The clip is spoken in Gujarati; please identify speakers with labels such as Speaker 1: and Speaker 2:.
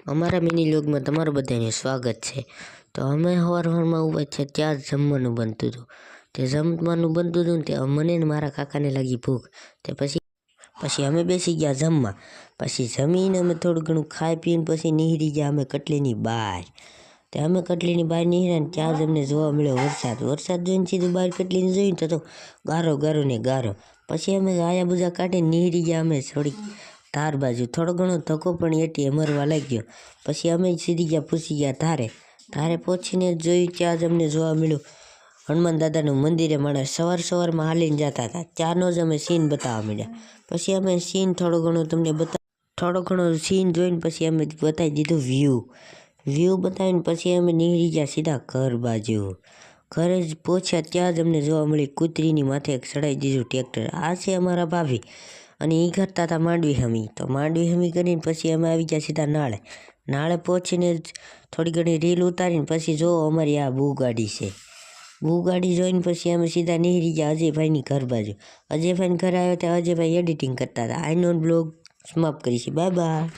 Speaker 1: અમારા મિની લોગમાં તમારું બધાનું સ્વાગત છે। તો અમે સવારમાં ઉભા છે, ત્યાં જ જમવાનું બનતું હતું। તે જમવાનું બનતું હતું ને તે મને ને મારા કાકાને લાગી ભૂખ। તે પછી અમે બેસી ગયા જમવા। પછી જમીને અમે થોડું ઘણું ખાઈ પીને પછી નીકળી ગયા અમે કટલીની બહાર। તે અમે કટલીની બહાર નીકળ્યા ને ત્યાં જ અમને જોવા મળ્યો વરસાદ જોઈને સીધું બહાર કટલીને જોયું તો ગારો ને ગારો। પછી અમે આયા બુજા કાઢીને નીકળી ગયા અમે થોડીક ધાર બાજુ। થોડો ઘણો ધક્કો પણ એટીએ મરવા લાગ્યો। પછી અમે સીધી ગયા પૂછી ગયા ધારે પહોંચીને જોયું ત્યાં જ અમને જોવા મળ્યું હનુમાન દાદાનું મંદિરે માણસ સવારમાં હાલીને જતા હતા। ત્યાંનો જ અમે સીન બતાવવા માંડ્યા। પછી અમે સીન થોડો ઘણો સીન જોઈને પછી અમે બતાવી દીધું વ્યૂ બતાવીને પછી અમે નીકળી ગયા સીધા ઘર બાજુ। ઘરે જ પહોંચ્યા ત્યાં જ અમને જોવા મળી કૂતરીની માથે ચડાવી દીધું ટ્રેક્ટર। આ છે અમારા ભાભી અને એ કરતા હતા માંડવી હમી। તો માંડવી હમી કરીને પછી અમે આવી ગયા સીધા નાળે પહોંચીને થોડી ઘણી રીલ ઉતારીને પછી જો અમારી આ બુ ગાડી છે। બુ ગાડી જોઈને પછી અમે સીધા નીકળી ગયા અજયભાઈની ઘર બાજુ। અજયભાઈને ઘરે આવ્યા ત્યાં અજયભાઈ એડિટિંગ કરતા હતા। આઈનો બ્લોગ સમાપ્ત કરીશું। Bye bye.